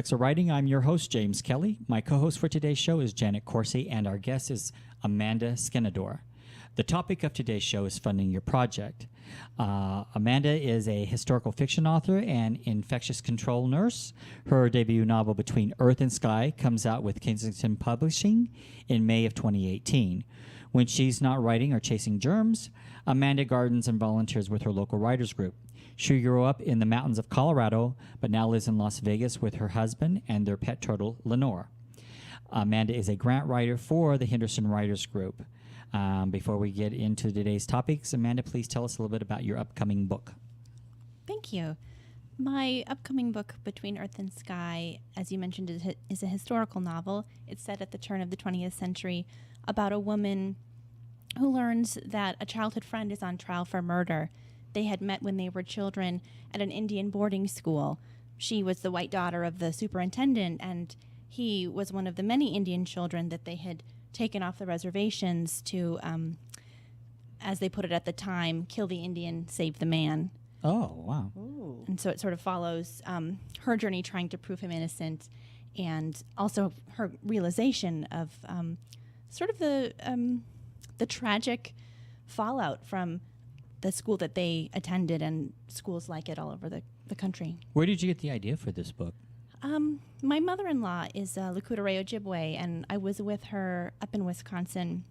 Aspects of Writing. I'm your host, James Kelly. My co-host for today's show is Janet Corsi, and our guest is Amanda Skenandore. The topic of today's show is funding your project. Amanda is a historical fiction author and infectious control nurse. Her debut novel, Between Earth and Sky, comes out with Kensington Publishing in May of 2018. When she's not writing or chasing germs, Amanda gardens and volunteers with her local writers group. She grew up in the mountains of Colorado, but now lives in Las Vegas with her husband and their pet turtle, Lenore. Amanda is a grant writer for the Henderson Writers Group. Before we get into today's topics, Amanda, please tell us a little bit about your upcoming book. Thank you. My upcoming book, Between Earth and Sky, as you mentioned, is a historical novel. It's set at the turn of the 20th century about a woman who learns that a childhood friend is on trial for murder. They had met when they were children at an Indian boarding school. She was the white daughter of the superintendent, and he was one of the many Indian children that they had taken off the reservations to, as they put it at the time, kill the Indian, save the man. Oh, wow. Ooh. And so it sort of follows her journey trying to prove him innocent, and also her realization of sort of the tragic fallout from the school that they attended and schools like it all over the country. Where did you get the idea for this book? My mother-in-law is Lakota Ojibwe, and I was with her up in Wisconsin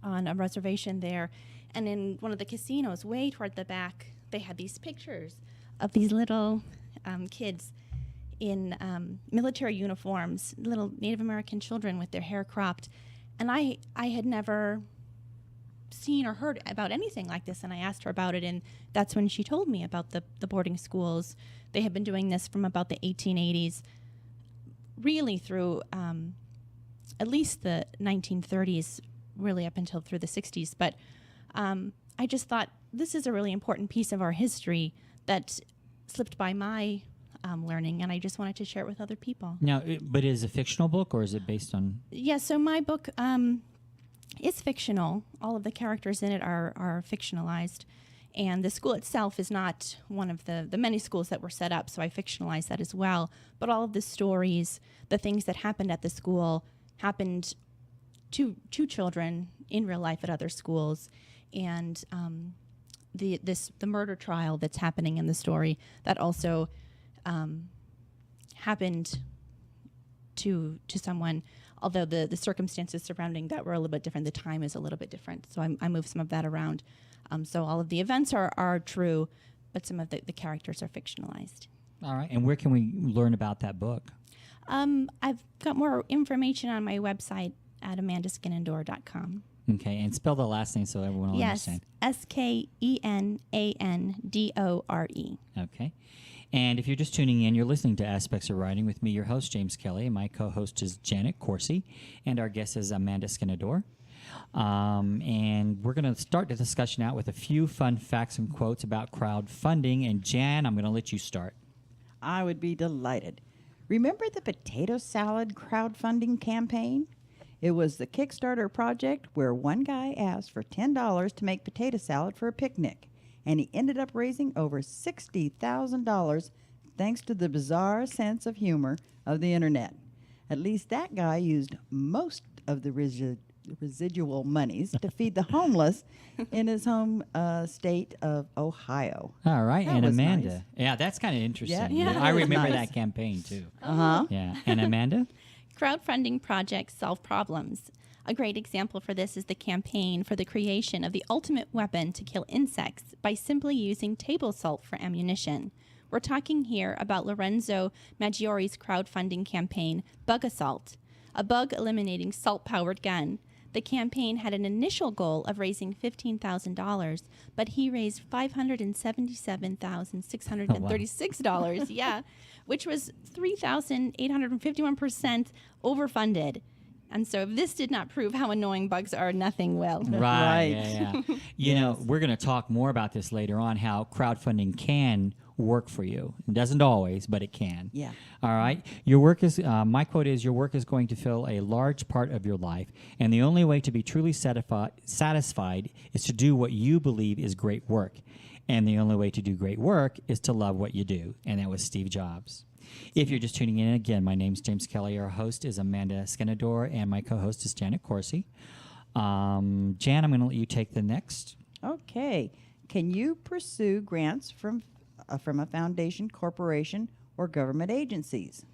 on a reservation there. And in one of the casinos, way toward the back, they had these pictures of these little kids in military uniforms, little Native American children with their hair cropped. And I had never seen or heard about anything like this, and I asked her about it, and that's when she told me about the boarding schools. They had been doing this from about the 1880s, really through at least the 1930s, really up until through the 60s. But I just thought this is a really important piece of our history that slipped by my learning, and I just wanted to share it with other people. Now, but is it a fictional book, or is it based on... Yeah, so my book is fictional. All of the characters in it are fictionalized. And the school itself is not one of the many schools that were set up, so I fictionalized that as well. But all of the stories, the things that happened at the school, happened to children in real life at other schools. And the murder trial that's happening in the story, that also happened to someone, although the circumstances surrounding that were a little bit different. The time is a little bit different, so I moved some of that around. So all of the events are true, but some of the characters are fictionalized. All right, and where can we learn about that book? I've got more information on my website at amandaskenandore.com. Okay, and spell the last name so everyone will understand. Yes, Skenandore. Okay. And if you're just tuning in, you're listening to Aspects of Writing with me, your host, James Kelly, and my co-host is Janet Corsi, and our guest is Amanda Skenandore. And we're going to start the discussion out with a few fun facts and quotes about crowdfunding. And Jan, I'm going to let you start. I would be delighted. Remember the potato salad crowdfunding campaign? It was the Kickstarter project where one guy asked for $10 to make potato salad for a picnic, and he ended up raising over $60,000 thanks to the bizarre sense of humor of the internet. At least that guy used most of the residual monies to feed the homeless in his home state of Ohio. All right, That and was Amanda. nice. Yeah, that's kind of interesting. Yeah, I that was remember nice. that campaign, too. Uh-huh. Yeah, and Amanda? Crowdfunding projects solve problems. A great example for this is the campaign for the creation of the ultimate weapon to kill insects by simply using table salt for ammunition. We're talking here about Lorenzo Maggiori's crowdfunding campaign, Bug Assault, a bug-eliminating salt-powered gun. The campaign had an initial goal of raising $15,000, but he raised $577,636, yeah, which was 3,851% overfunded. And so if this did not prove how annoying bugs are, nothing will. Right. Yeah. You know, we're going to talk more about this later on, how crowdfunding can work for you. It doesn't always, but it can. Yeah. All right. Your work is, my quote is, your work is going to fill a large part of your life, and the only way to be truly satisfied is to do what you believe is great work. And the only way to do great work is to love what you do. And that was Steve Jobs. If you're just tuning in, again, my name's James Kelly. Our host is Amanda Skenandore, and my co-host is Janet Corsi. Jan, I'm going to let you take the next. Okay. Can you pursue grants from a foundation, corporation, or government agencies?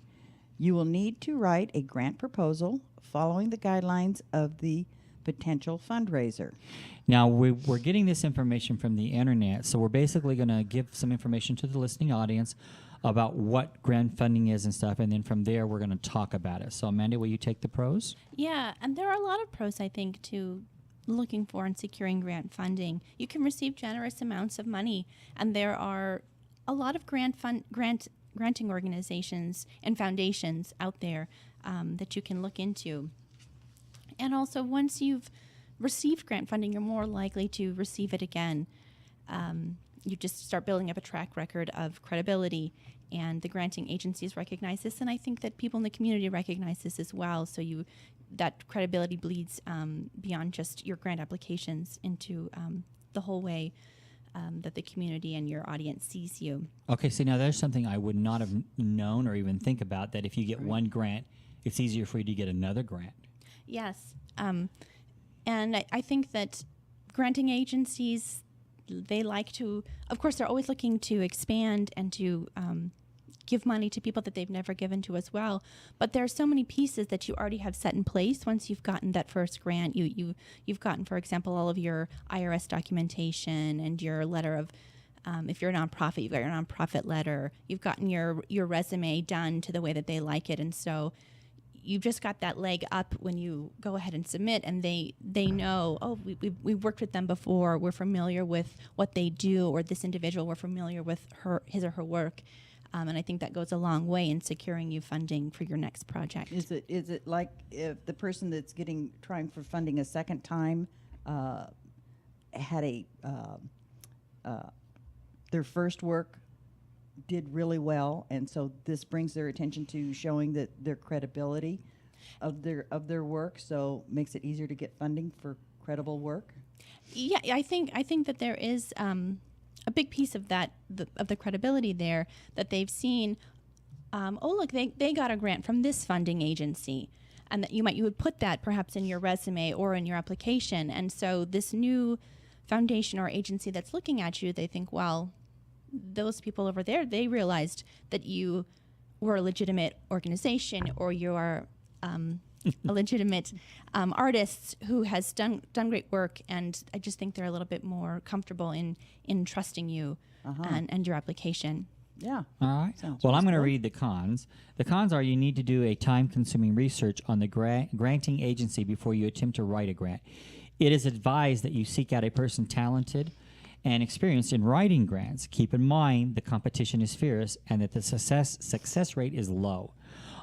You will need to write a grant proposal following the guidelines of the potential fundraiser. Now, we're getting this information from the internet, so we're basically going to give some information to the listening audience about what grant funding is and stuff, and then from there we're going to talk about it. So, Amanda, will you take the pros? Yeah, and there are a lot of pros, I think, to looking for and securing grant funding. You can receive generous amounts of money, and there are a lot of granting organizations and foundations out there that you can look into. And also, once you've received grant funding, you're more likely to receive it again. You just start building up a track record of credibility, and the granting agencies recognize this, and I think that people in the community recognize this as well. So that credibility bleeds beyond just your grant applications into the whole way that the community and your audience sees you. Okay, so now there's something I would not have known or even think about, that if you get one grant, it's easier for you to get another grant. Yes, and I think that granting agencies, they like to, of course, they're always looking to expand and to give money to people that they've never given to as well. But there are so many pieces that you already have set in place once you've gotten that first grant. You've gotten, for example, all of your IRS documentation and your letter of, if you're a nonprofit, you've got your nonprofit letter. You've gotten your resume done to the way that they like it, and so you've just got that leg up when you go ahead and submit, and they know, oh, we've worked with them before, we're familiar with what they do, or this individual, we're familiar with his or her work, and I think that goes a long way in securing you funding for your next project. Is it like if the person that's trying for funding a second time had their first work did really well, and so this brings their attention to showing that their credibility of their work, so makes it easier to get funding for credible work? Yeah, I think that there is a big piece of that of the credibility there, that they've seen. Oh, look, they got a grant from this funding agency, and that you would put that perhaps in your resume or in your application, and so this new foundation or agency that's looking at you, they think, well, those people over there, they realized that you were a legitimate organization, or you are a legitimate artist who has done great work, and I just think they're a little bit more comfortable in trusting you and your application. Yeah. All right. Sounds Well, I'm going to reasonable. read the cons. The cons are: you need to do a time-consuming research on the granting agency before you attempt to write a grant. It is advised that you seek out a person talented and experienced in writing grants. Keep in mind the competition is fierce and that the success rate is low.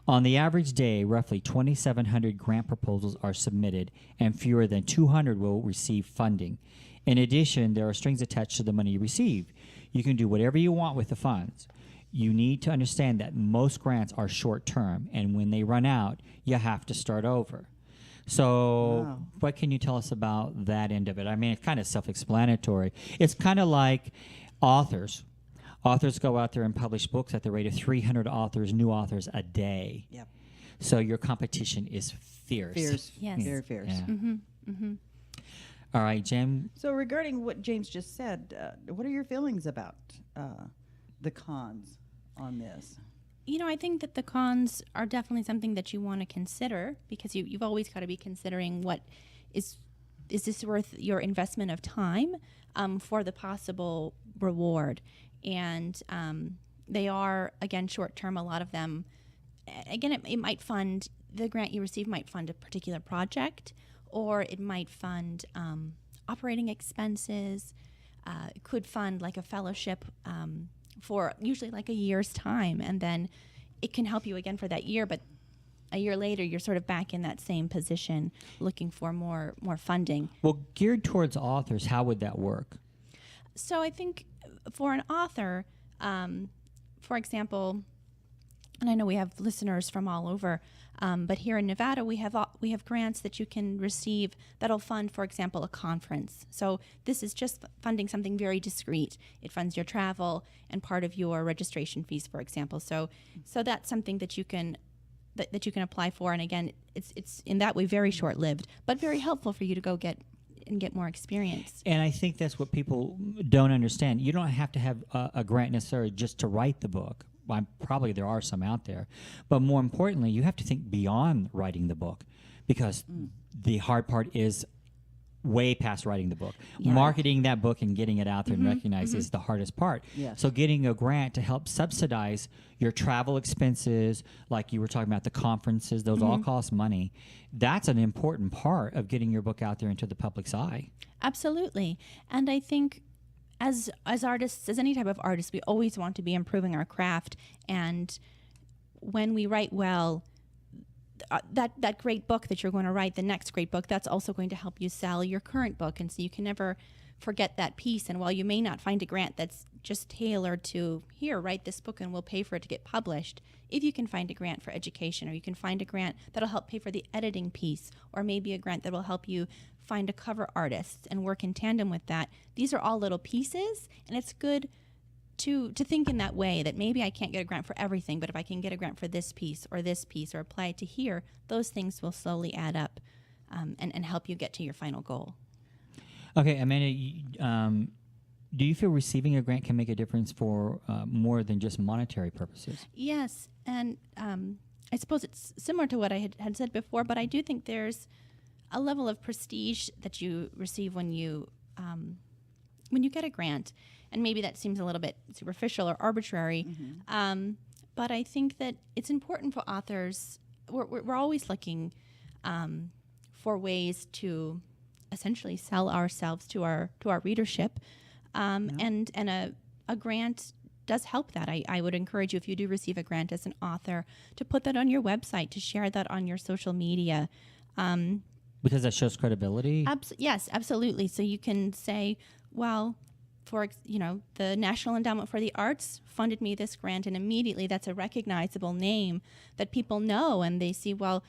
On the average day, roughly 2,700 grant proposals are submitted, and fewer than 200 will receive funding. In addition, there are strings attached to the money you receive. You can do whatever you want with the funds. You need to understand that most grants are short-term, and when they run out, you have to start over. So Wow. what can you tell us about that end of it? I mean, it's kind of self-explanatory. It's kind of like authors. Authors go out there and publish books at the rate of 300 new authors a day. Yep. So your competition is fierce. Fierce. Yes. Very fierce. Yeah. All right, Jim. So regarding what James just said, what are your feelings about the cons on this? I think that the cons are definitely something that you want to consider, because you've always got to be considering what is this worth your investment of time for the possible reward. And they are, again, short-term, a lot of them. Again, it might fund, the grant you receive might fund a particular project, or it might fund operating expenses. It could fund like a fellowship for usually like a year's time, and then it can help you again for that year, but a year later you're sort of back in that same position looking for more funding. Well, geared towards authors, how would that work? So I think for an author, for example, and I know we have listeners from all over, but here in Nevada, we have grants that you can receive that'll fund, for example, a conference. So this is just funding something very discrete. It funds your travel and part of your registration fees, for example. So that's something that you can apply for. And again, it's in that way very short-lived, but very helpful for you to go get more experience. And I think that's what people don't understand. You don't have to have a grant necessarily just to write the book. Well, probably there are some out there. But more importantly, you have to think beyond writing the book, because the hard part is way past writing the book. Yeah. Marketing that book and getting it out there and recognized is the hardest part. Yes. So getting a grant to help subsidize your travel expenses, like you were talking about the conferences, those all cost money. That's an important part of getting your book out there into the public's eye. Absolutely. And I think as artists, as any type of artist, we always want to be improving our craft. And when we write well, that great book that you're going to write, the next great book, that's also going to help you sell your current book. And so you can never forget that piece. And while you may not find a grant that's just tailored to, here, write this book and we'll pay for it to get published, if you can find a grant for education, or you can find a grant that'll help pay for the editing piece, or maybe a grant that will help you find a cover artist and work in tandem with that, these are all little pieces. And it's good to think in that way, that maybe I can't get a grant for everything, but if I can get a grant for this piece, or apply it to here, those things will slowly add up and help you get to your final goal. Okay, Amanda, do you feel receiving a grant can make a difference for more than just monetary purposes? Yes, and I suppose it's similar to what I had said before, but I do think there's a level of prestige that you receive when you get a grant. And maybe that seems a little bit superficial or arbitrary, but I think that it's important for authors. We're always looking for ways to essentially sell ourselves to our readership, and a grant does help that. I would encourage you, if you do receive a grant as an author, to put that on your website, to share that on your social media. Because that shows credibility? Yes, absolutely. So you can say, well, the National Endowment for the Arts funded me this grant, and immediately that's a recognizable name that people know, and they see, well,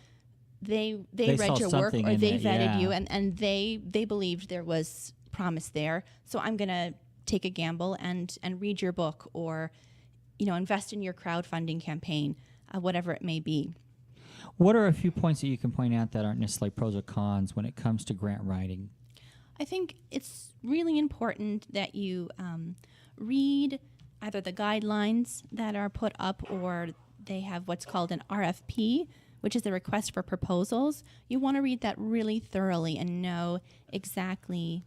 they read your work, or they vetted you, and they believed there was promise there. So I'm going to take a gamble and read your book, or invest in your crowdfunding campaign, whatever it may be. What are a few points that you can point out that aren't necessarily pros or cons when it comes to grant writing? I think it's really important that you read either the guidelines that are put up, or they have what's called an RFP, which is a request for proposals. You want to read that really thoroughly and know exactly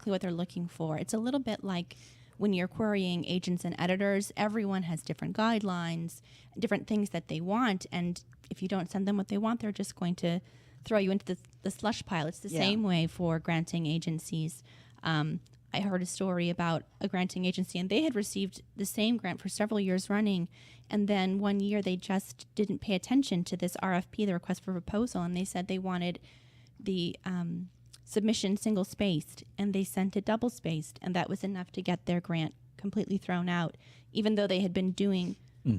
what they're looking for. It's a little bit like when you're querying agents and editors. Everyone has different guidelines, different things that they want, and if you don't send them what they want, they're just going to throw you into the slush pile. It's the same way for granting agencies. I heard a story about a granting agency, and they had received the same grant for several years running, and then one year they just didn't pay attention to this RFP, the request for proposal, and they said they wanted the submission single-spaced, and they sent it double-spaced, and that was enough to get their grant completely thrown out, even though they had been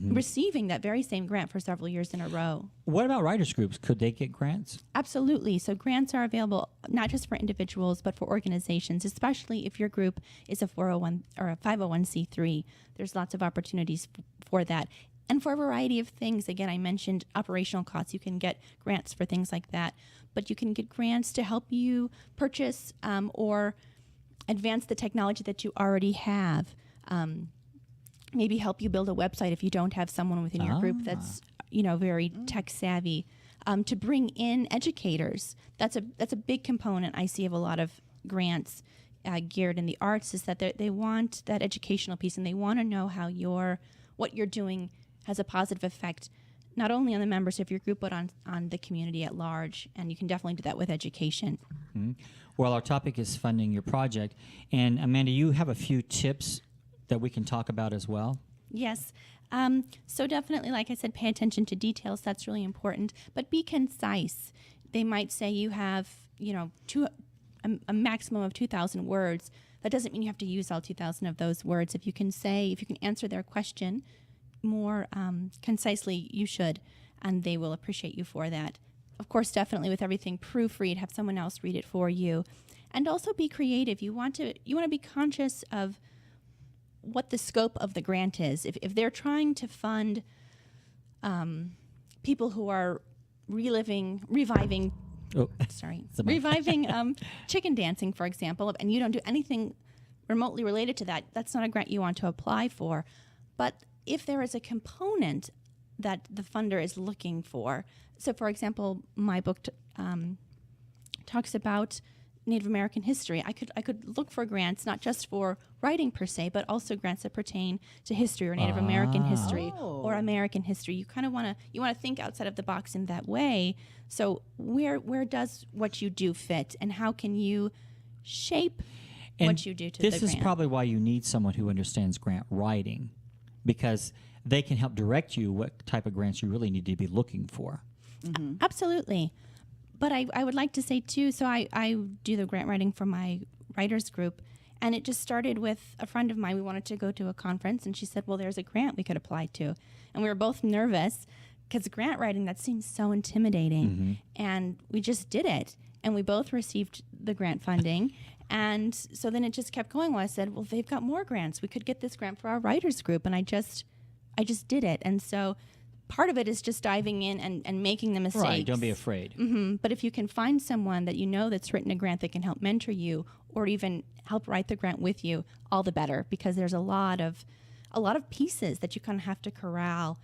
receiving that very same grant for several years in a row. What about writers groups? Could they get grants? Absolutely. So grants are available not just for individuals, but for organizations, especially if your group is a 401 or a 501c3. There's lots of opportunities for that. And for a variety of things. Again, I mentioned operational costs. You can get grants for things like that. But you can get grants to help you purchase or advance the technology that you already have. Maybe help you build a website if you don't have someone within your group that's very tech savvy. To bring in educators, that's a big component I see of a lot of grants geared in the arts, is that they want that educational piece, and they want to know how what you're doing has a positive effect, not only on the members of your group, but on the community at large. And you can definitely do that with education. Mm-hmm. Well, our topic is funding your project. And Amanda, you have a few tips that we can talk about as well? Yes. So definitely, like I said, pay attention to details. That's really important. But be concise. They might say you have, a maximum of 2,000 words. That doesn't mean you have to use all 2,000 of those words. If you can answer their question more concisely, you should, and they will appreciate you for that. Of course, definitely with everything, proofread, have someone else read it for you, and also be creative. You want to be conscious of what the scope of the grant is. If they're trying to fund people who are reviving chicken dancing, for example, and you don't do anything remotely related to that, that's not a grant you want to apply for. But if there is a component that the funder is looking for, so for example, my book talks about Native American history. I could look for grants not just for writing per se, but also grants that pertain to history or Native American history or American history. You kind of want to think outside of the box in that way. So where does what you do fit, and how can you shape what you do to the grant? This is probably why you need someone who understands grant writing, because they can help direct you what type of grants you really need to be looking for. Mm-hmm. Absolutely. But I would like to say, too, so I do the grant writing for my writers group, and it just started with a friend of mine. We wanted to go to a conference, and she said, well, there's a grant we could apply to. And we were both nervous because grant writing, that seems so intimidating. Mm-hmm. And we just did it, and we both received the grant funding. And so then it just kept going. Well, I said, well, they've got more grants. We could get this grant for our writers group. And I just did it. And so part of it is just diving in and making the mistakes. Right, don't be afraid. Mm-hmm. But if you can find someone that you know that's written a grant that can help mentor you or even help write the grant with you, all the better, because there's a lot of pieces that you kind of have to corral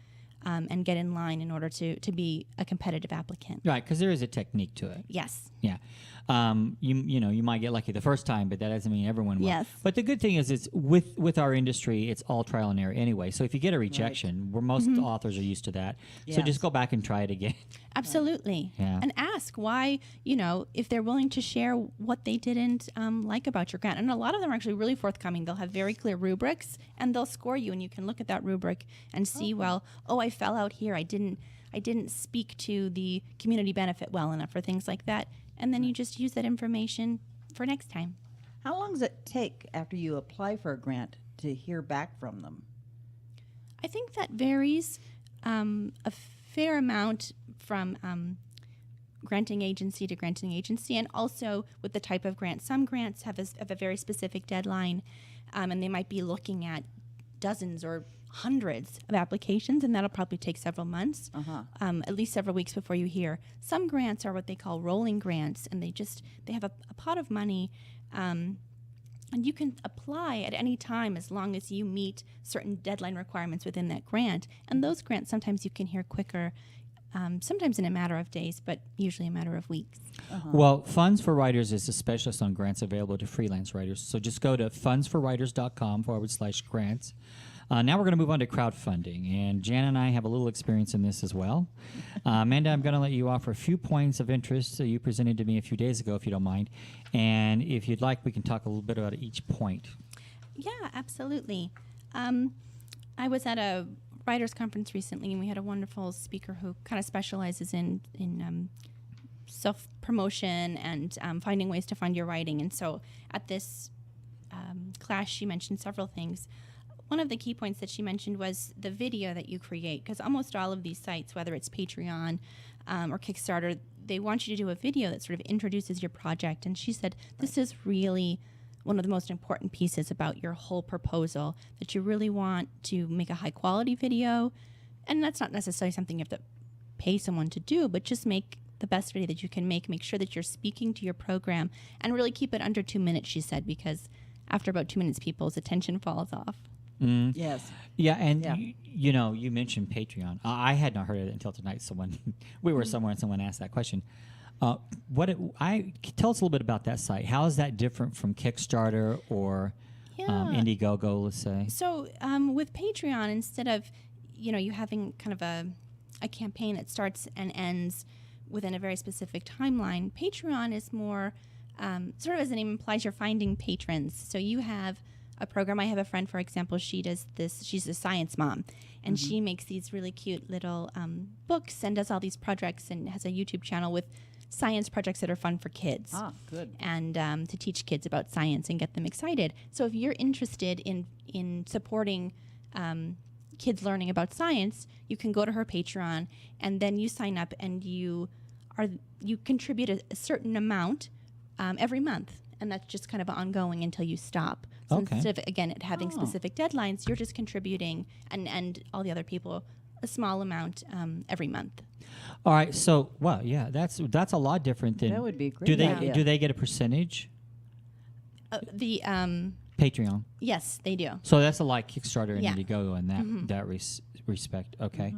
and get in line in order to be a competitive applicant. Right, because there is a technique to it. Yes. Yeah. You might get lucky the first time, but that doesn't mean everyone will. Yes. But the good thing is, it's with our industry, it's all trial and error anyway. So if you get a rejection, where most authors are used to that, so just go back and try it again. Absolutely. Yeah. And ask why, if they're willing to share what they didn't like about your grant. And a lot of them are actually really forthcoming. They'll have very clear rubrics, and they'll score you, and you can look at that rubric and see, I fell out here. I didn't speak to the community benefit well enough, or things like that. And then you just use that information for next time. How long does it take after you apply for a grant to hear back from them? I think that varies a fair amount from granting agency to granting agency, and also with the type of grant. Some grants have a very specific deadline, and they might be looking at dozens or hundreds of applications, and that'll probably take several months, at least several weeks before you hear. Some grants are what they call rolling grants, and they have a pot of money, and you can apply at any time as long as you meet certain deadline requirements within that grant. And those grants, sometimes you can hear quicker, sometimes in a matter of days, but usually a matter of weeks. Well, Funds for Writers is a specialist on grants available to freelance writers. So just go to fundsforwriters.com/grants. Now we're going to move on to crowdfunding, and Jan and I have a little experience in this as well. Amanda, I'm going to let you offer a few points of interest that you presented to me a few days ago, if you don't mind. And if you'd like, we can talk a little bit about each point. Yeah, absolutely. I was at a writers' conference recently, and we had a wonderful speaker who kind of specializes in self-promotion and finding ways to fund your writing. And so at this class, she mentioned several things. One of the key points that she mentioned was the video that you create, because almost all of these sites, whether it's Patreon or Kickstarter, they want you to do a video that sort of introduces your project. And she said, this is really one of the most important pieces about your whole proposal, that you really want to make a high-quality video. And that's not necessarily something you have to pay someone to do, but just make the best video that you can make. Make sure that you're speaking to your program, and really keep it under 2 minutes, she said, because after about 2 minutes, people's attention falls off. Yes. Yeah, and you mentioned Patreon. I had not heard of it until tonight. We were somewhere and someone asked that question. Tell us a little bit about that site. How is that different from Kickstarter or Indiegogo, let's say? So with Patreon, instead of you having kind of a campaign that starts and ends within a very specific timeline, Patreon is more sort of, as the name implies, you're finding patrons. So you have a program. I have a friend, for example, she does this. She's a science mom, and she makes these really cute little books and does all these projects, and has a YouTube channel with science projects that are fun for kids. Ah, good. And to teach kids about science and get them excited. So if you're interested in supporting kids learning about science, you can go to her Patreon, and then you sign up and you contribute a certain amount every month, and that's just kind of ongoing until you stop. So Okay. instead of, again, it having specific deadlines, you're just contributing, and all the other people a small amount every month. All right. So, well, yeah, that's a lot different than. That would be a great Do they idea. do they get a percentage? The Patreon. yes, they do. So that's a lot Kickstarter and Yeah. Indiegogo in that respect. Okay.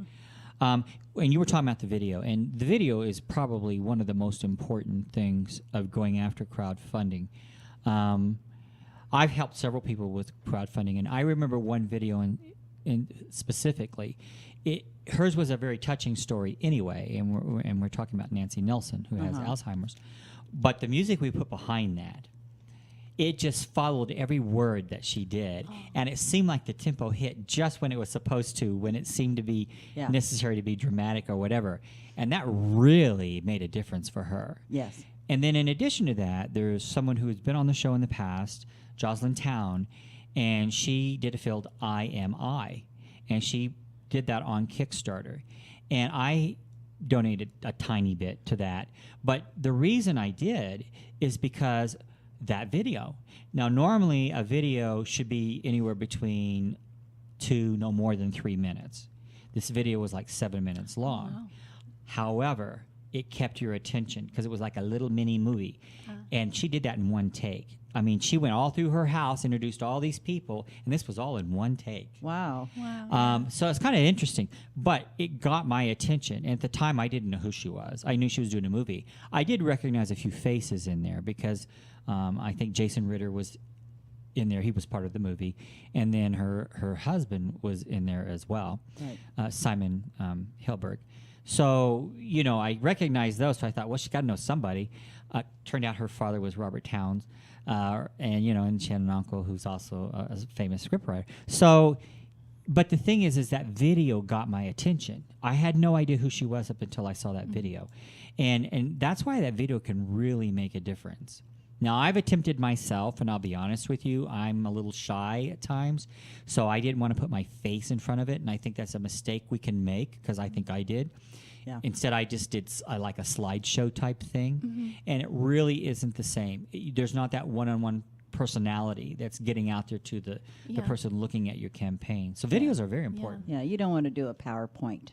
And you were talking about the video, and the video is probably one of the most important things of going after crowdfunding. I've helped several people with crowdfunding, and I remember one video in specifically. Hers was a very touching story anyway, and we're talking about Nancy Nelson, who has Alzheimer's. But the music we put behind that, it just followed every word that she did, and it seemed like the tempo hit just when it was supposed to, when it seemed to be necessary to be dramatic or whatever, and that really made a difference for her. Yes. And then in addition to that, there's someone who has been on the show in the past, Jocelyn Town, and she did a field I Am I, and she did that on Kickstarter, and I donated a tiny bit to that. But the reason I did is because that video. Now, normally a video should be anywhere between 2, no more than 3 minutes. This video was like 7 minutes long. Wow. However, it kept your attention because it was like a little mini movie. And she did that in one take. I mean, she went all through her house, introduced all these people, and this was all in one take. Wow. Wow. So it's kind of interesting, but it got my attention. And at the time, I didn't know who she was. I knew she was doing a movie. I did recognize a few faces in there because I think Jason Ritter was in there. He was part of the movie. And then her husband was in there as well, Right. Simon Hilberg. So, I recognized those, so I thought, well, she's got to know somebody. Turned out her father was Robert Towns, and she had an uncle who's also a famous scriptwriter. So, but the thing is that video got my attention. I had no idea who she was up until I saw that video. And that's why that video can really make a difference. Now, I've attempted myself, and I'll be honest with you, I'm a little shy at times, so I didn't want to put my face in front of it, and I think that's a mistake we can make, because I think I did. Yeah. Instead, I just did like a slideshow type thing, and it really isn't the same. There's not that one-on-one personality that's getting out there to the person looking at your campaign. So videos are very important. Yeah, you don't want to do a PowerPoint.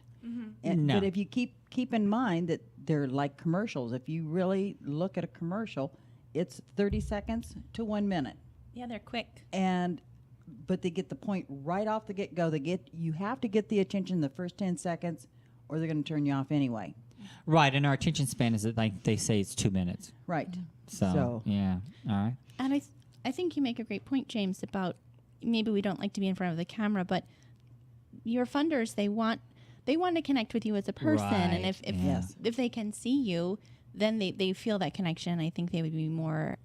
And, No. But if you keep in mind that they're like commercials, if you really look at a commercial, it's 30 seconds to 1 minute. Yeah, they're quick. But they get the point right off the get-go. You have to get the attention the first 10 seconds, or they're going to turn you off anyway. Right, and our attention span is, like they say, it's 2 minutes. Right. So yeah, all right. And I think you make a great point, James, about maybe we don't like to be in front of the camera, but your funders, they want to connect with you as a person, and Right, if they can see you, then they feel that connection. I think they would be more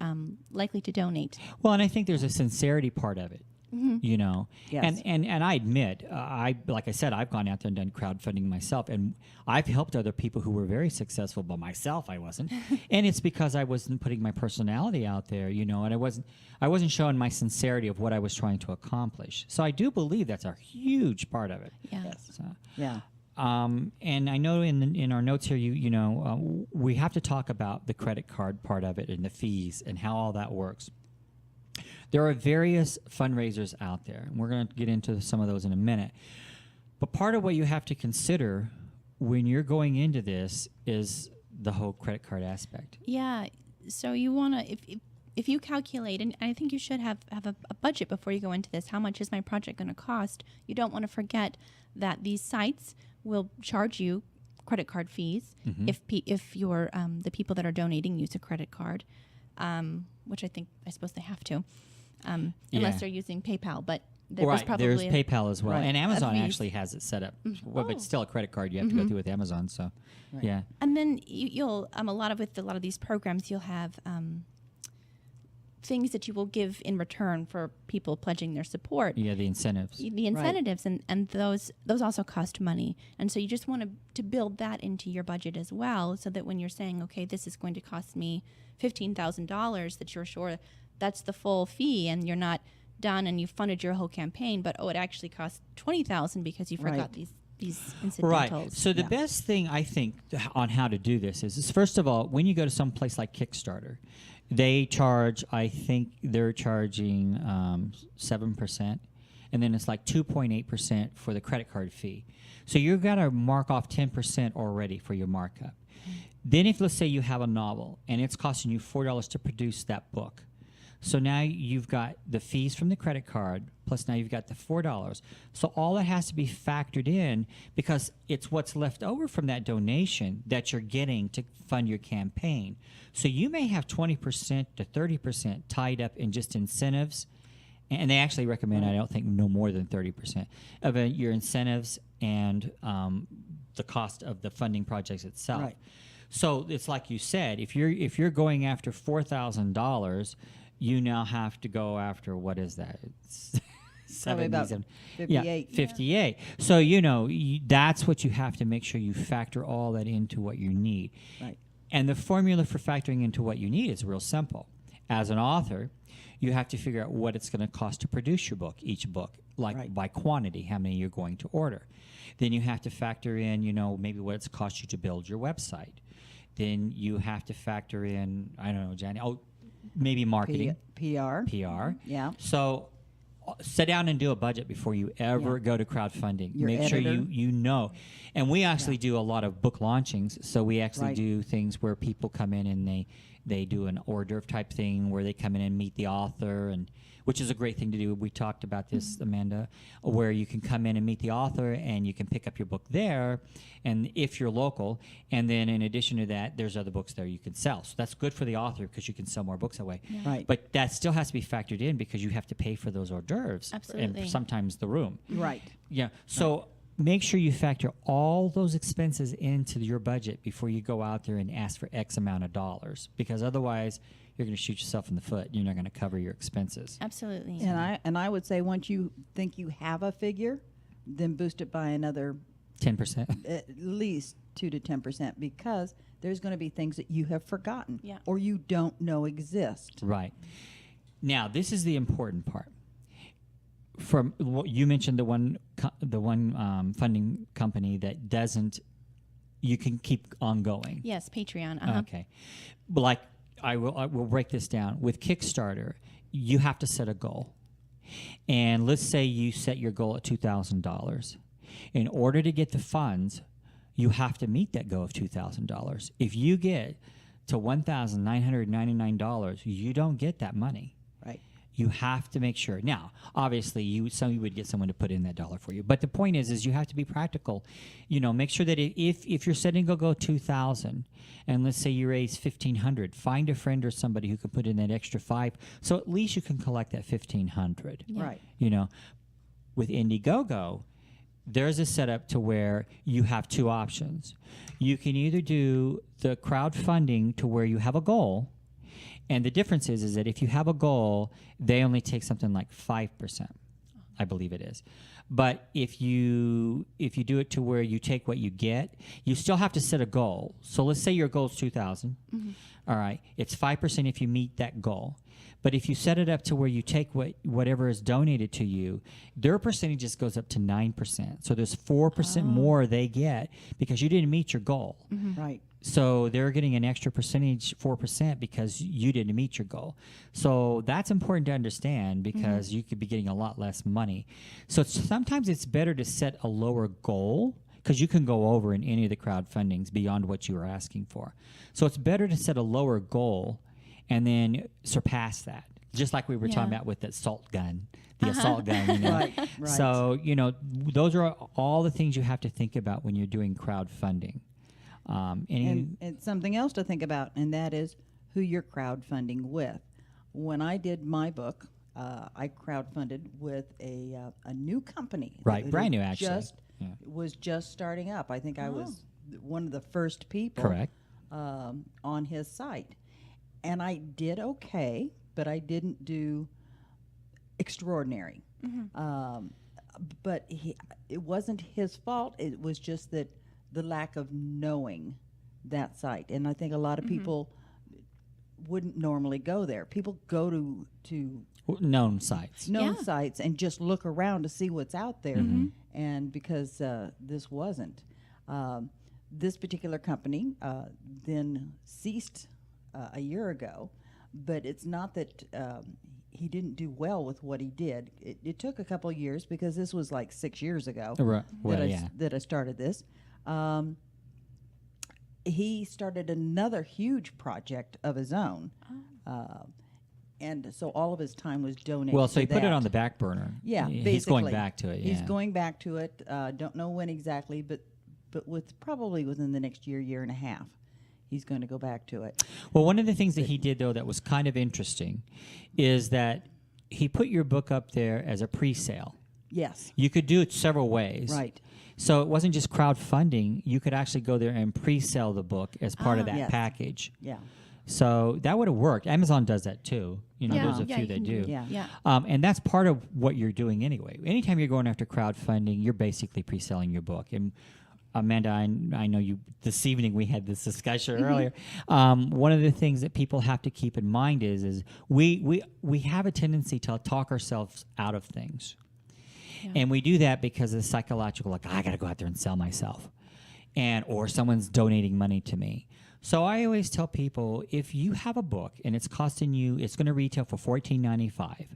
likely to donate. Well, and I think there's a sincerity part of it. Yes. And I admit, like I said, I've gone out there and done crowdfunding myself, and I've helped other people who were very successful, but myself I wasn't. And it's because I wasn't putting my personality out there, and I wasn't showing my sincerity of what I was trying to accomplish. So I do believe that's a huge part of it. Yeah. Yes. So, Yeah. and I know in our notes here, we have to talk about the credit card part of it and the fees and how all that works. There are various fundraisers out there, and we're going to get into some of those in a minute. But part of what you have to consider when you're going into this is the whole credit card aspect. Yeah. So you want to, if you calculate, and I think you should have a budget before you go into this, how much is my project going to cost? You don't want to forget that these sites will charge you credit card fees if you're the people that are donating use a credit card, which I suppose they have to, unless they're using PayPal. But there's probably there's PayPal as well, Right. and Amazon fees. actually has it set up. Well, but still a credit card you have to go through with Amazon. So, Right. yeah. And then you'll a lot of these programs, you'll have things that you will give in return for people pledging their support. Yeah, the incentives. The incentives, and those also cost money. And so you just want to build that into your budget as well, so that when you're saying, okay, this is going to cost me $15,000, that you're sure that's the full fee, and you're not done and you funded your whole campaign, but it actually cost $20,000 because you forgot Right. these incidentals. Right. So the Yeah. best thing I think on how to do this is first of all, when you go to some place like Kickstarter, they charge, I think they're charging 7%, and then it's like 2.8% for the credit card fee. So you've got to mark off 10% already for your markup. Then if, let's say, you have a novel and it's costing you $4 to produce that book. So now you've got the fees from the credit card, plus now you've got the $4. So all that has to be factored in because it's what's left over from that donation that you're getting to fund your campaign. So you may have 20% to 30% tied up in just incentives. And they actually recommend, I don't think, no more than 30% of your incentives and the cost of the funding projects itself. Right. So it's like you said, if you're going after $4,000, you now have to go after, what is that? It's Probably about 70, 58. Yeah, 58. So that's what you have to make sure you factor all that into what you need. Right. And the formula for factoring into what you need is real simple. As an author, you have to figure out what it's going to cost to produce your book, each book, like Right. by quantity, how many you're going to order. Then you have to factor in, maybe what it's cost you to build your website. Then you have to factor in, I don't know, Johnny, maybe marketing, PR. PR. Yeah. So sit down and do a budget before you ever Yeah. go to crowdfunding. Your Make sure editor. you know. And we actually do a lot of book launchings. So we actually Right. do things where people come in and they do an hors d'oeuvre type thing where they come in and meet the author, and which is a great thing to do. We talked about this, Amanda, where you can come in and meet the author and you can pick up your book there, and if you're local, and then in addition to that, there's other books there you can sell. So that's good for the author because you can sell more books that way. Yeah. Right. But that still has to be factored in because you have to pay for those hors d'oeuvres Absolutely. and sometimes the room. Right. Yeah. So make sure you factor all those expenses into your budget before you go out there and ask for X amount of dollars, because otherwise you're going to shoot yourself in the foot. You're not going to cover your expenses. Absolutely. And I would say once you think you have a figure, then boost it by another 10%. at least 2 to 10% because there's going to be things that you have forgotten Yeah. or you don't know exist. Right. Now, this is the important part. From what you mentioned, the one funding company that doesn't, you can keep on going. Yes, Patreon. Uh-huh. Okay. But like I will break this down. With Kickstarter, you have to set a goal. And let's say you set your goal at $2,000. In order to get the funds, you have to meet that goal of $2,000. If you get to $1,999, you don't get that money. Right. You have to make sure. Now, obviously, you would get someone to put in that dollar for you. But the point is you have to be practical. Make sure that if you're setting a goal $2,000, and let's say you raise $1,500, find a friend or somebody who can put in that extra $5, so at least you can collect that $1,500. Yeah. Right. With Indiegogo, there's a setup to where you have two options. You can either do the crowdfunding to where you have a goal. And the difference is that if you have a goal, they only take something like 5%, I believe it is. But if you do it to where you take what you get, you still have to set a goal. So let's say your goal is 2,000. Mm-hmm. All right, it's 5% if you meet that goal. But if you set it up to where you take whatever is donated to you, their percentage just goes up to 9%. So there's 4% more they get because you didn't meet your goal. Mm-hmm. Right. So they're getting an extra percentage, 4%, because you didn't meet your goal. So that's important to understand because you could be getting a lot less money. So sometimes it's better to set a lower goal because you can go over in any of the crowdfundings beyond what you were asking for. So it's better to set a lower goal and then surpass that, just like we were talking about with the assault gun. The assault gun, Right. Right. So, those are all the things you have to think about when you're doing crowdfunding. And something else to think about, and that is who you're crowdfunding with. When I did my book, I crowdfunded with a new company. Right, that brand had new, actually. Was just starting up. I think I was one of the first people Correct. On his site. And I did okay, but I didn't do extraordinary. But it wasn't his fault. It was just that the lack of knowing that site. And I think a lot of people wouldn't normally go there. People go to Known sites. known Yeah. sites and just look around to see what's out there. And because this wasn't, this particular company then ceased a year ago, but it's not that he didn't do well with what he did. It took a couple years because this was like 6 years ago Right. Well, yeah. that I started this. He started another huge project of his own. And so all of his time was donated. Well, so to he put it that. on the back burner. Yeah, He's going basically. back to it. He's yeah. going back to it. Don't know when exactly, but probably within the next year and a half, he's going to go back to it. Well, one of the things that he did, though, that was kind of interesting is that he put your book up there as a pre-sale. Yes, You could do it several ways. right. So it wasn't just crowdfunding. You could actually go there and pre-sell the book as part of that Yes. package. Yeah, So that would have worked. Amazon does that too. You know, Yeah. there's a Yeah, few you that can do. do- yeah, Yeah. And that's part of what you're doing anyway. Anytime you're going after crowdfunding, you're basically pre-selling your book. And Amanda, I know you. This evening we had this discussion earlier. One of the things that people have to keep in mind is we have a tendency to talk ourselves out of things, and we do that because of the psychological. Like, I got to go out there and sell myself, or someone's donating money to me. So I always tell people, if you have a book and it's costing you, it's going to retail for $14.95.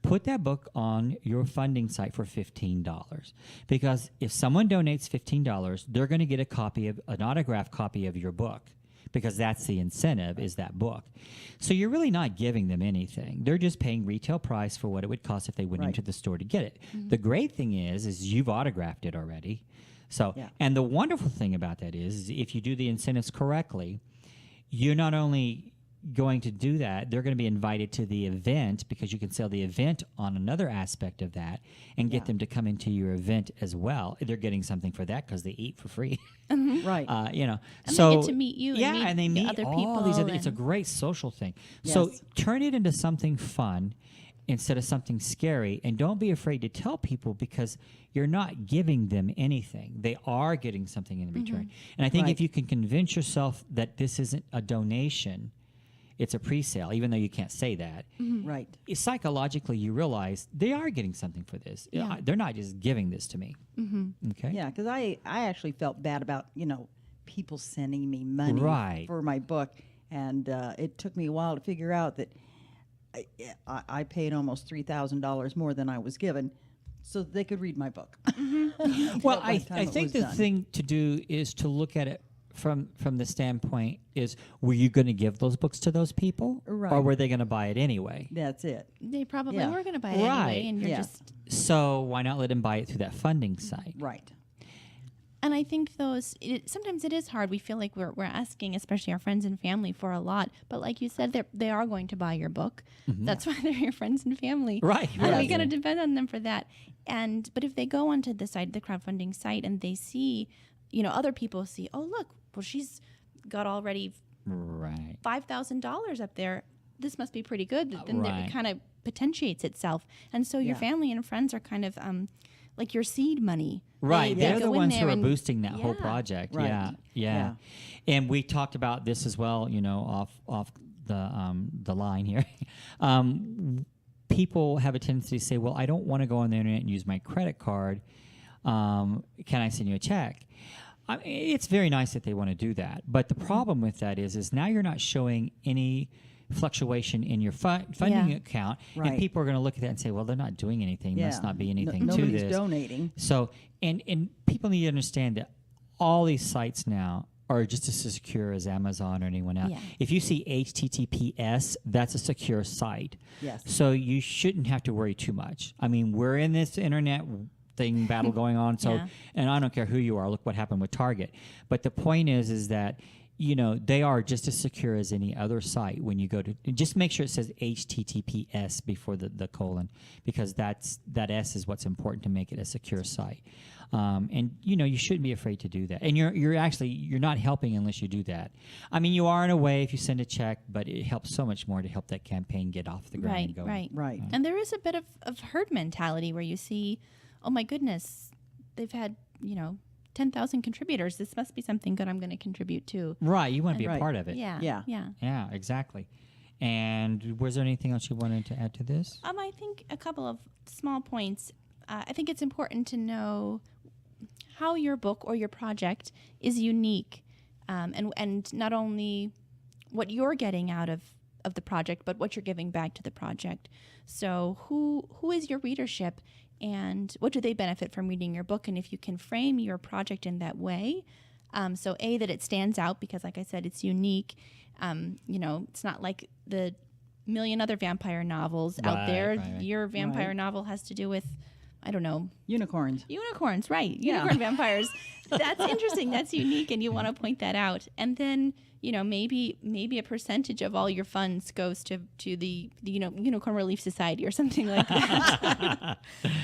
Put that book on your funding site for $15, because if someone donates $15, they're going to get an autographed copy of your book, because that's the incentive, is that book. So you're really not giving them anything. They're just paying retail price for what it would cost if they went Right. into the store to get it. The great thing is you've autographed it already. So, Yeah. and the wonderful thing about that is if you do the incentives correctly, you're not only going to do that, they're going to be invited to the event, because you can sell the event on another aspect of that and get Yeah. them to come into your event as well. They're getting something for that because they eat for free. right. You know, And so they get to meet you and yeah, meet and they the meet other all people these other. It's a and- great social thing. So Yes. turn it into something fun instead of something scary, and don't be afraid to tell people, because you're not giving them anything. They are getting something in return. And I think if Right. you can convince yourself that this isn't a donation, it's a pre-sale, even though you can't say that. Right. Psychologically, you realize they are getting something for this. Yeah. They're not just giving this to me. Okay. Yeah, because I actually felt bad about, people sending me money Right. for my book. And it took me a while to figure out that I paid almost $3,000 more than I was given so that they could read my book. Well, by I the time it think was the done. thing to do is to look at it from the standpoint is, were you going to give those books to those people, or Right. were they going to buy it anyway? That's it. They probably Yeah. were going to buy it Right. anyway, and you're Yeah. just. So why not let them buy it through that funding site? Right. And I think sometimes it is hard. We feel like we're asking, especially our friends and family, for a lot. But like you said, they are going to buy your book. That's why they're your friends and family. Right. And right. we got to depend on them for that. But if they go onto the crowdfunding site, and they see, other people see, oh, look, well, she's got already Right. $5,000 up there. This must be pretty good. Then Right. it kind of potentiates itself. And so your Yeah. family and friends are kind of like your seed money. Right, They they're the go in ones who there are and- boosting that whole Yeah. project. Right. Yeah. And we talked about this as well. Off the line here. People have a tendency to say, "Well, I don't want to go on the internet and use my credit card. Can I send you a check?" It's very nice that they want to do that, but the problem with that is now you're not showing any fluctuation in your funding Yeah. account, and Right. people are going to look at that and say, "Well, they're not doing anything. Yeah. Must not be No- anything to nobody's this." donating. So, and people need to understand that all these sites now are just as secure as Amazon or anyone else. Yeah. If you see HTTPS, that's a secure site. Yes. So you shouldn't have to worry too much. I mean, we're in this internet thing battle going on. So, Yeah. and I don't care who you are. Look what happened with Target. But the point is that they are just as secure as any other site. When you go to, just make sure it says HTTPS before the colon, because that S is what's important to make it a secure site. And you shouldn't be afraid to do that. And you're not helping unless you do that. I mean, you are in a way if you send a check, but it helps so much more to help that campaign get off the ground and go. Right. And there is a bit of herd mentality where you see, oh my goodness, they've had, 10,000 contributors. This must be something good I'm going to contribute to. Right. You want to be a Right. part of it. Yeah. Yeah. Yeah. Yeah, exactly. And was there anything else you wanted to add to this? I think a couple of small points. I think it's important to know how your book or your project is unique, and not only what you're getting out of the project, but what you're giving back to the project. So who is your readership, and what do they benefit from reading your book? And if you can frame your project in that way, so that it stands out because, like I said, it's unique. It's not like the million other vampire novels out Right, there. right. Your vampire Right. novel has to do with, I don't know, Unicorns. unicorns, right? Yeah. Unicorn vampires. That's interesting. That's unique, and you want to point that out. And then, maybe a percentage of all your funds goes to the Unicorn Relief Society or something like that.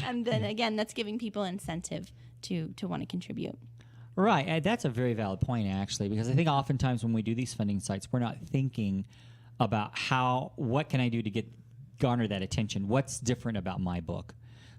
And then again, that's giving people incentive to want to contribute. Right. That's a very valid point, actually, because I think oftentimes when we do these funding sites, we're not thinking about what can I do to garner that attention? What's different about my book?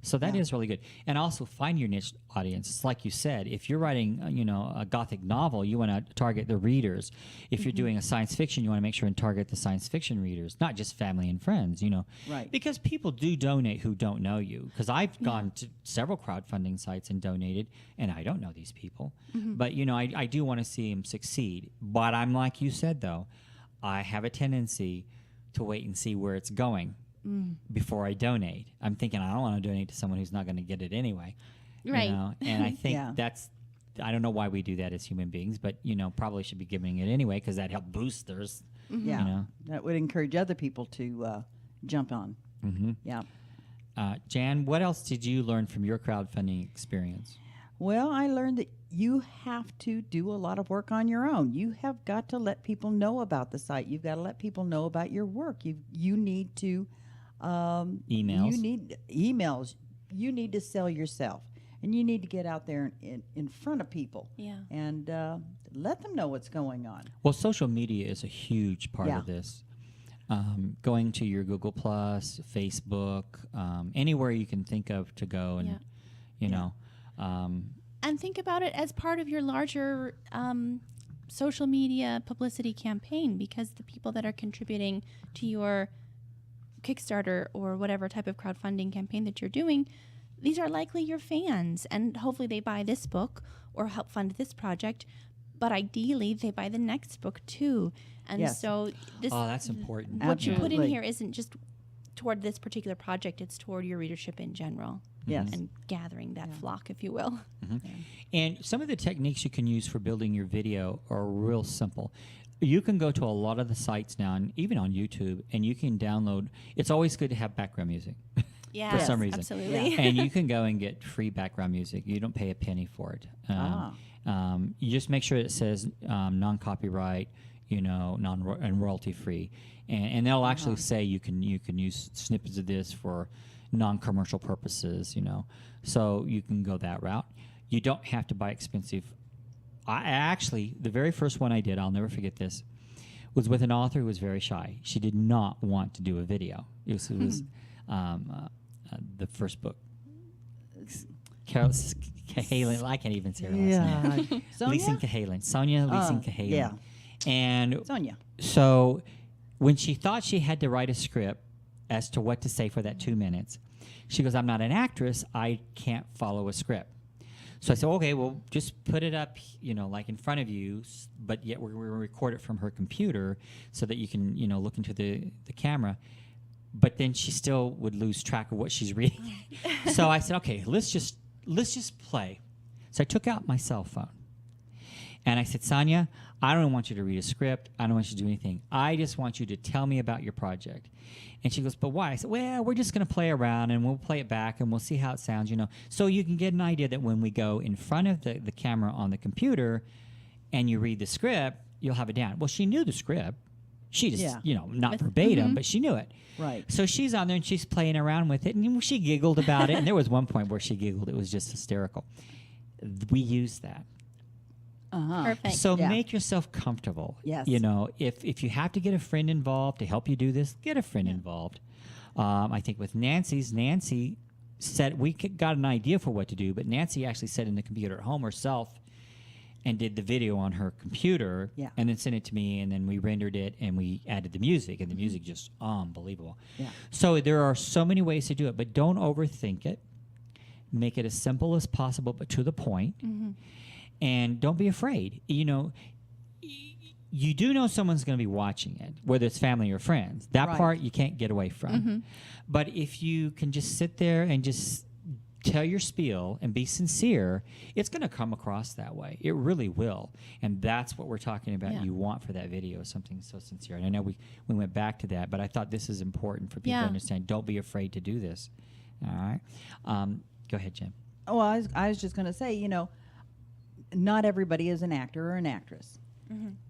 So that is really good. And also find your niche audience. It's like you said, if you're writing, a Gothic novel, you want to target the readers. If you're doing a science fiction, you want to make sure and target the science fiction readers, not just family and friends, Right. Because people do donate who don't know you. Because I've gone to several crowdfunding sites and donated, and I don't know these people. But, I do want to see them succeed. But I'm like you said, though, I have a tendency to wait and see where it's going. Before I donate. I'm thinking I don't want to donate to someone who's not going to get it anyway. Right. And I think Yeah. I don't know why we do that as human beings, but, probably should be giving it anyway because that helped boost theirs. Yeah. That would encourage other people to jump on. Mm-hmm. Yeah. Jan, what else did you learn from your crowdfunding experience? Well, I learned that you have to do a lot of work on your own. You have got to let people know about the site. You've got to let people know about your work. You need to Emails. You need emails. You need to sell yourself, and you need to get out there in front of people. Yeah. And let them know what's going on. Well, social media is a huge part Yeah. of this. Going to your Google Plus, Facebook, anywhere you can think of to go and, And think about it as part of your larger social media publicity campaign, because the people that are contributing to your Kickstarter or whatever type of crowdfunding campaign that you're doing, these are likely your fans, and hopefully they buy this book or help fund this project, but ideally they buy the next book too. And Yes. so this, that's important. what you put in Absolutely. here isn't just toward this particular project, it's toward your readership in general. Yes. And gathering that flock, if you will. And some of the techniques you can use for building your video are real simple. You can go to a lot of the sites now, and even on YouTube, and you can download. It's always good to have background music Yeah, for some reason. absolutely. And you can go and get free background music. You don't pay a penny for it. You just make sure it says non-copyright, and royalty-free. And they'll actually say you can use snippets of this for non-commercial purposes, So you can go that route. You don't have to buy expensive. I actually, the very first one I did, I'll never forget this, was with an author who was very shy. She did not want to do a video. It was the first book. Carol Cahalan, I can't even say her last name. Leeson Cahalan. Sonia Leeson Cahalan. Yeah. And Sonia. so when she thought she had to write a script as to what to say for that 2 minutes, she goes, I'm not an actress. I can't follow a script. So I said, okay, well, just put it up, like in front of you, but yet we're going to record it from her computer so that you can, look into the camera. But then she still would lose track of what she's reading. So I said, okay, let's just play. So I took out my cell phone. And I said, Sonia, I don't want you to read a script. I don't want you to do anything. I just want you to tell me about your project. And she goes, but why? I said, well, we're just going to play around, and we'll play it back, and we'll see how it sounds, So you can get an idea that when we go in front of the camera on the computer and you read the script, you'll have it down. Well, she knew the script. She just, not verbatim, but she knew it. Right. So she's on there, and she's playing around with it, and she giggled about it. And there was one point where she giggled. It was just hysterical. We used that. Perfect. So Yeah. make yourself comfortable. Yes. If you have to get a friend involved to help you do this, get a friend involved. I think with Nancy said we got an idea for what to do, but Nancy actually sat in the computer at home herself and did the video on her computer, Yeah. and then sent it to me, and then we rendered it, and we added the music, and the music just unbelievable. Yeah. So there are so many ways to do it, but don't overthink it. Make it as simple as possible, but to the point. And don't be afraid. You know, you do know someone's going to be watching it, whether it's family or friends. That Right. part you can't get away from. But if you can just sit there and just tell your spiel and be sincere, it's going to come across that way. It really will. And that's what we're talking about. Yeah. You want for that video, something so sincere. And I know we went back to that, but I thought this is important for people Yeah. to understand. Don't be afraid to do this. All right. Go ahead, Jim. Oh, I was just going to say, you know, not everybody is an actor or an actress,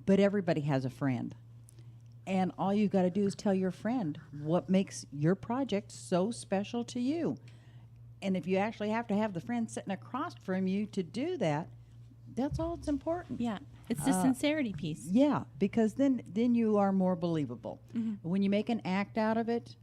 but everybody has a friend. And all you got to do is tell your friend what makes your project so special to you. And if you actually have to have the friend sitting across from you to do that, that's all that's important. Yeah. It's the sincerity piece. Yeah, because then you are more believable. When you make an act out of it,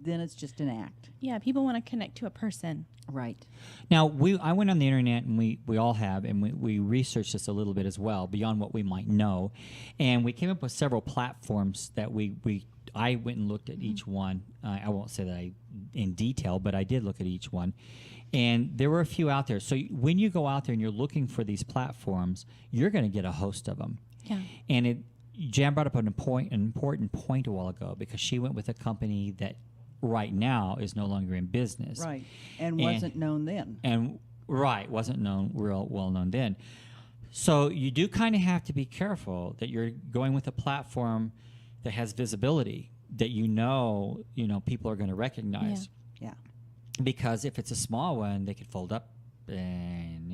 then it's just an act. Yeah. People want to connect to a person. Right. Now, I went on the internet, and we all have, and we researched this a little bit as well, beyond what we might know. And we came up with several platforms that I went and looked at each one. I won't say that in detail, but I did look at each one. And there were a few out there. So when you go out there and you're looking for these platforms, you're going to get a host of them. Yeah. And Jan brought up an important point a while ago, because she went with a company that right now is no longer in business. Right. And wasn't known then. And wasn't real well known then. So you do kind of have to be careful that you're going with a platform that has visibility, that you know people are going to recognize. Yeah. Because if it's a small one, they could fold up, and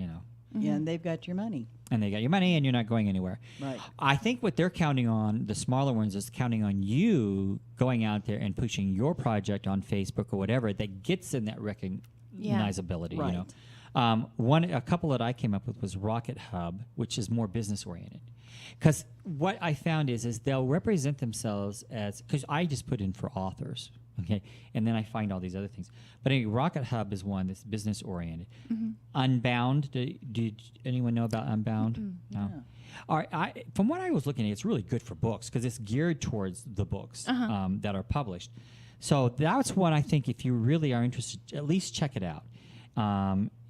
Yeah, and they've got your money. and they got your money, and you're not going anywhere. Right. I think what they're counting on, the smaller ones, is counting on you going out there and pushing your project on Facebook or whatever that gets in that recognizability. Right. You know, a couple that I came up with was Rocket Hub, which is more business oriented. Because what I found is they'll represent themselves as, because I just put in for authors, okay, and then I find all these other things. But anyway, Rocket Hub is one that's business oriented. Unbound, did anyone know about Unbound? No. Yeah. All right, from what I was looking at, it's really good for books because it's geared towards the books that are published. So that's one I think if you really are interested, at least check it out.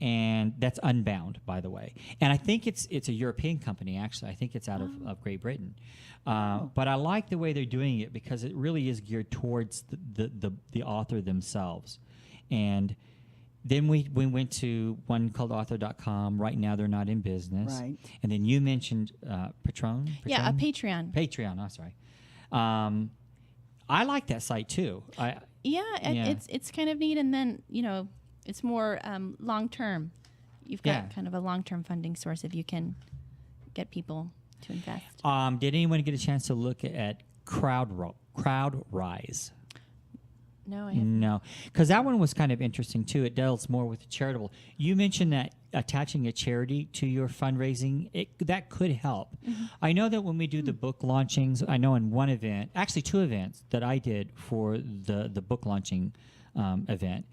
And that's Unbound, by the way. And I think it's a European company, actually. I think it's out of Great Britain. But I like the way they're doing it because it really is geared towards the author themselves. And then we went to one called author.com. Right now they're not in business. Right. And then you mentioned Patron? Yeah, a Patreon. Patreon, oh, sorry. I like that site too. Yeah, Yeah. it's kind of neat, and then it's more long term. You've got Yeah. kind of a long term funding source if you can get people to invest. Did anyone get a chance to look at CrowdRise? No, I haven't. No, because that one was kind of interesting too. It deals more with the charitable. You mentioned that attaching a charity to your fundraising, that could help. I know that when we do the book launchings, I know in one event, actually two events that I did for the book launching event,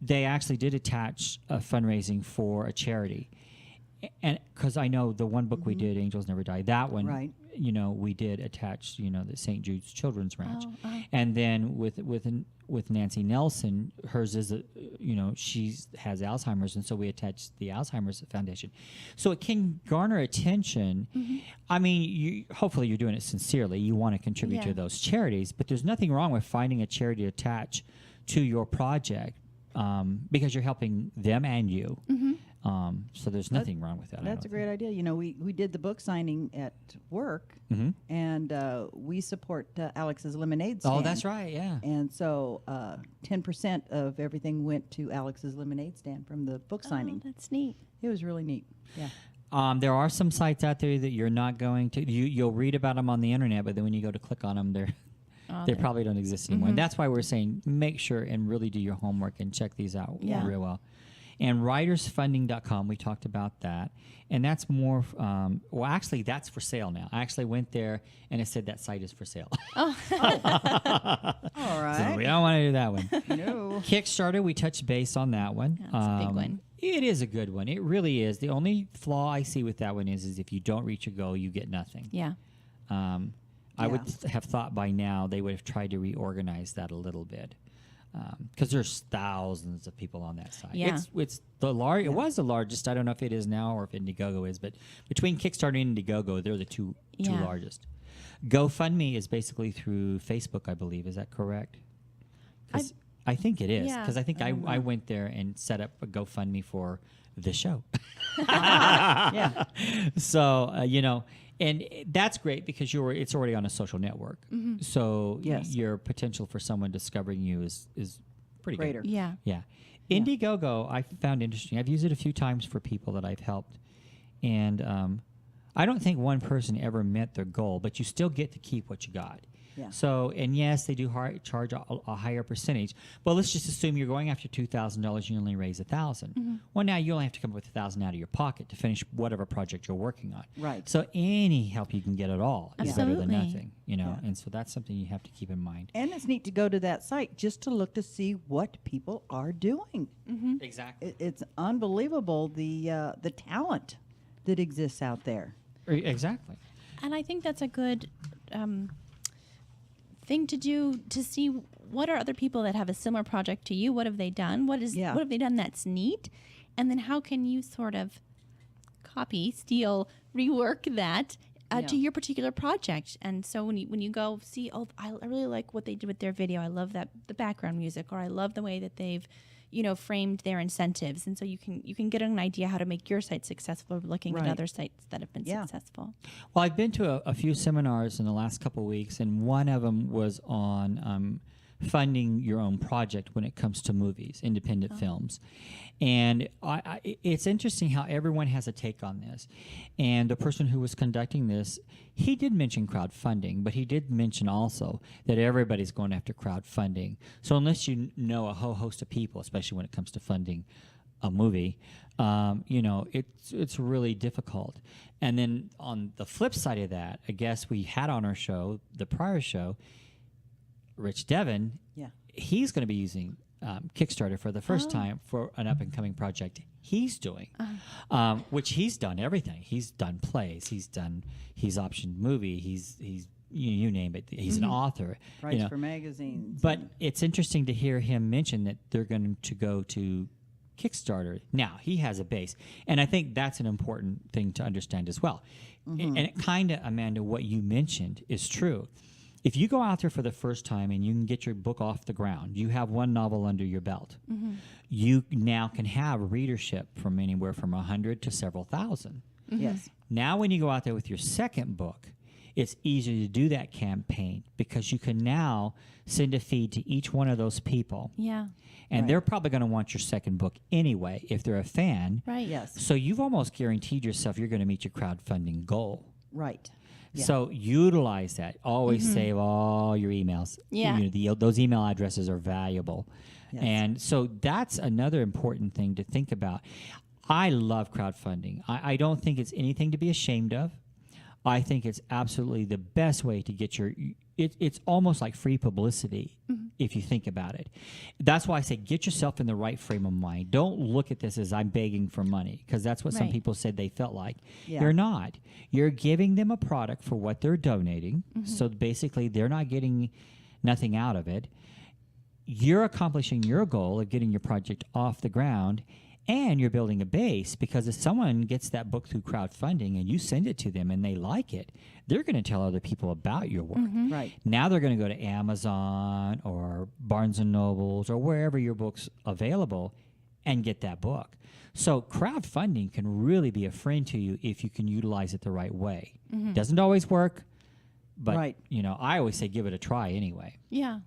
they actually did attach a fundraising for a charity. And because I know the one book we did, Angels Never Die, that one, Right. We did attach, the St. Jude's Children's Ranch. Oh. And then with Nancy Nelson, hers is, she has Alzheimer's, and so we attached the Alzheimer's Foundation. So it can garner attention. I mean, hopefully you're doing it sincerely. You want to contribute to Yeah. those charities, but there's nothing wrong with finding a charity to attach to your project because you're helping them and you. So there's nothing wrong with that. I That's a don't great idea. We did the book signing at work, and we support Alex's Lemonade think. stand. Oh, that's right. Yeah. And so 10% of everything went to Alex's Lemonade stand from the book signing. Oh, that's neat. It was really neat. Yeah. There are some sites out there that you're not going to. You'll read about them on the internet, but then when you go to click on them, they probably don't exist anymore. And that's why we're saying make sure and really do your homework and check these out real well. And writersfunding.com, we talked about that. And that's more, actually, that's for sale now. I actually went there, and it said that site is for sale. All So right. we don't want to do that one. No. Kickstarter, we touched base on that one. Yeah, that's a big one. It is a good one. It really is. The only flaw I see with that one is if you don't reach your goal, you get nothing. Yeah. I would have thought by now they would have tried to reorganize that a little bit, because there's thousands of people on that site. Yeah. It's the large. It was the largest. I don't know if it is now or if Indiegogo is, but between Kickstarter and Indiegogo, they're the two largest. GoFundMe is basically through Facebook, I believe. Is that correct? I think it is, because I think I went there and set up a GoFundMe for the show. Yeah. So and that's great because it's already on a social network. So your potential for someone discovering you is pretty Greater. good. Yeah. Yeah. Indiegogo I found interesting. I've used it a few times for people that I've helped, and I don't think one person ever met their goal, but you still get to keep what you got. Yeah. So, and yes, they do charge a higher percentage. But let's just assume you're going after $2,000. You only raise $1,000. Well, now you only have to come up with $1,000 out of your pocket to finish whatever project you're working on. Right. So any help you can get at all is better than Absolutely. nothing. And so that's something you have to keep in mind. And it's neat to go to that site just to look to see what people are doing. Exactly. It's unbelievable the talent that exists out there. Exactly. And I think that's a good thing to do, to see what are other people that have a similar project to you. What have they done? What have they done that's neat? And then how can you sort of copy, steal, rework that to your particular project? And so when you go see, I really like what they did with their video. I love the background music, or I love the way that they've framed their incentives. And so you can get an idea how to make your site successful, looking at other sites that have been successful. Well, I've been to a few seminars in the last couple of weeks, and one of them was on funding your own project when it comes to movies, independent films. And it's interesting how everyone has a take on this. And the person who was conducting this, he did mention crowdfunding, but he did mention also that everybody's going after crowdfunding. So unless you know a whole host of people, especially when it comes to funding a movie, it's really difficult. And then on the flip side of that, I guess we had on our show, the prior show, Rich Devon, he's going to be using Kickstarter for the first time for an up-and-coming project he's doing, which he's done everything. He's done plays. He's optioned movie. He's you name it. He's an author. Writes for magazines. But it's interesting to hear him mention that they're going to go to Kickstarter. Now, he has a base. And I think that's an important thing to understand as well. And it kind of, Amanda, what you mentioned is true. If you go out there for the first time and you can get your book off the ground, you have one novel under your belt, you now can have readership from anywhere from 100 to several thousand. Yes. Now when you go out there with your second book, it's easier to do that campaign because you can now send a feed to each one of those people. Yeah. And they're probably going to want your second book anyway if they're a fan. Right. Yes. So you've almost guaranteed yourself you're going to meet your crowdfunding goal. Right. Yeah. So utilize that. Always save all your emails. Yeah. Those email addresses are valuable. Yes. And so that's another important thing to think about. I love crowdfunding. I don't think it's anything to be ashamed of. I think it's absolutely the best way to get it's almost like free publicity if you think about it. That's why I say get yourself in the right frame of mind. Don't look at this as I'm begging for money, because that's what some people said they felt like. Yeah. You're not. You're giving them a product for what they're donating. So basically they're not getting nothing out of it. You're accomplishing your goal of getting your project off the ground. And you're building a base, because if someone gets that book through crowdfunding and you send it to them and they like it, they're going to tell other people about your work. Right. Now they're going to go to Amazon or Barnes & Nobles or wherever your book's available and get that book. So crowdfunding can really be a friend to you if you can utilize it the right way. Doesn't always work, but I always say give it a try anyway. Yeah.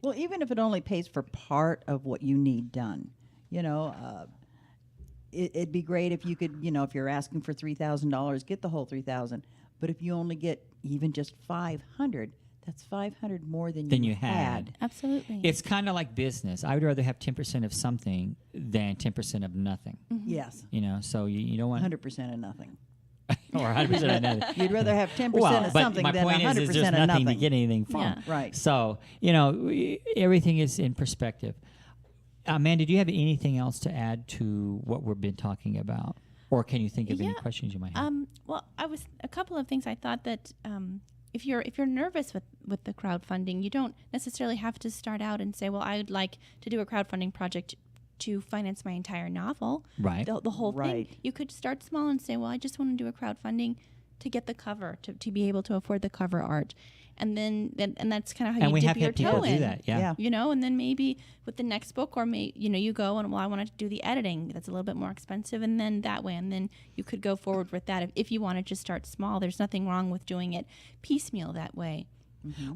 Well, even if it only pays for part of what you need done. It'd be great if you could, if you're asking for $3,000, get the whole $3,000. But if you only get even just $500, that's $500 more than you had. Absolutely. It's kind of like business. I would rather have 10% of something than 10% of nothing. Yes. So you don't want 100% of nothing. or 100% of nothing. You'd rather have 10% Well, of but something my than point 100% is there's of nothing nothing. to get anything from. Yeah. Right. So, everything is in perspective. Amanda, do you have anything else to add to what we've been talking about? Or can you think of any questions you might have? Well, a couple of things. I thought that if you're nervous with the crowdfunding, you don't necessarily have to start out and say, well, I would like to do a crowdfunding project to finance my entire novel. Right. The whole Right. thing. You could start small and say, well, I just want to do a crowdfunding to get the cover, to be able to afford the cover art. And then that's kind of how And you we dip have your had people toe do in. that, yeah. You know, and then maybe with the next book, or you go and, well, I want to do the editing. That's a little bit more expensive, and then that way, and then you could go forward with that if you want to just start small. There's nothing wrong with doing it piecemeal that way.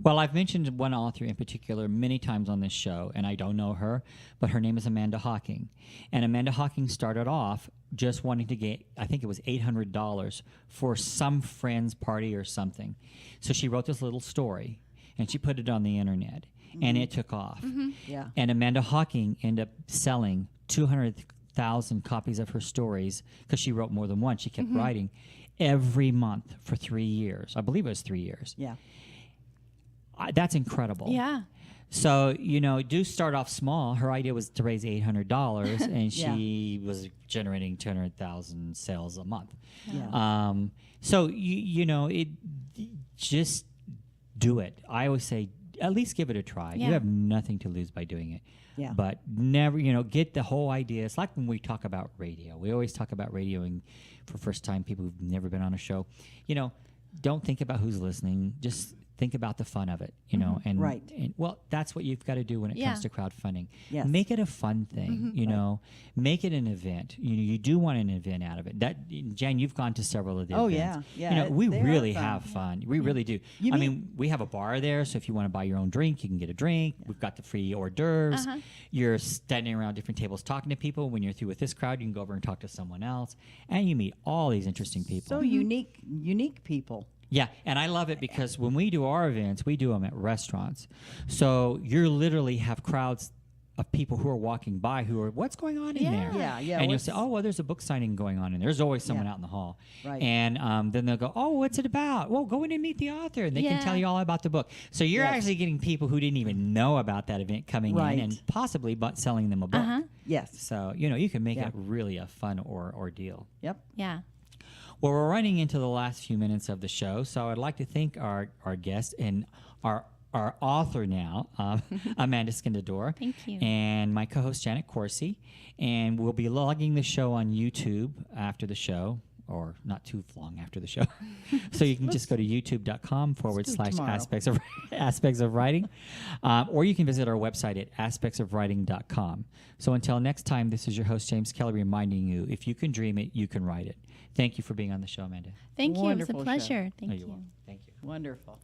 Well, I've mentioned one author in particular many times on this show, and I don't know her, but her name is Amanda Hawking. And Amanda Hawking started off just wanting to get, I think it was $800 for some friend's party or something. So she wrote this little story, and she put it on the internet, and it took off. Yeah. And Amanda Hawking ended up selling 200,000 copies of her stories because she wrote more than one. She kept writing every month for 3 years. I believe it was 3 years. Yeah. That's incredible. Yeah. So, do start off small. Her idea was to raise $800, and she was generating 200,000 sales a month. Yeah. So, it just do it. I always say, at least give it a try. Yeah. You have nothing to lose by doing it. Yeah. But never, get the whole idea. It's like when we talk about radio. We always talk about radioing for first-time people who've never been on a show. Don't think about who's listening. Just think about the fun of it, and Right. And well, that's what you've got to do when it comes to crowdfunding. Yes. Make it a fun thing, make it an event. You do want an event out of it. That, Jan, you've gone to several of the Oh, events. yeah. We They are really fun. have fun. We really do. You I mean- mean, we have a bar there, so if you want to buy your own drink, you can get a drink. We've got the free hors d'oeuvres. You're standing around different tables talking to people. When you're through with this crowd, you can go over and talk to someone else, and you meet all these interesting people. So unique people. Yeah, and I love it because when we do our events, we do them at restaurants. So you literally have crowds of people who are walking by who are, what's going on in there? Yeah. And you'll say, oh, well, there's a book signing going on, and there's always someone Yeah. out in the hall. Right. And then they'll go, oh, what's it about? Well, go in and meet the author, and they can tell you all about the book. So you're Yes. actually getting people who didn't even know about that event coming Right. in and possibly selling them a book. Yes. So, you can make Yeah. it really a fun ordeal. Yep. Yeah. Well, we're running into the last few minutes of the show, so I'd like to thank our guest and our author now, Amanda Skenandore. Thank you. And my co-host, Janet Coursey. And we'll be logging the show on YouTube after the show, or not too long after the show. So you can just go to youtube.com/aspects of writing. Or you can visit our website at aspectsofwriting.com. So until next time, this is your host, James Kelly, reminding you, if you can dream it, you can write it. Thank you for being on the show, Amanda. Thank you. It was a Wonderful show. pleasure. Thank Oh, you. you're welcome. Thank you. Wonderful.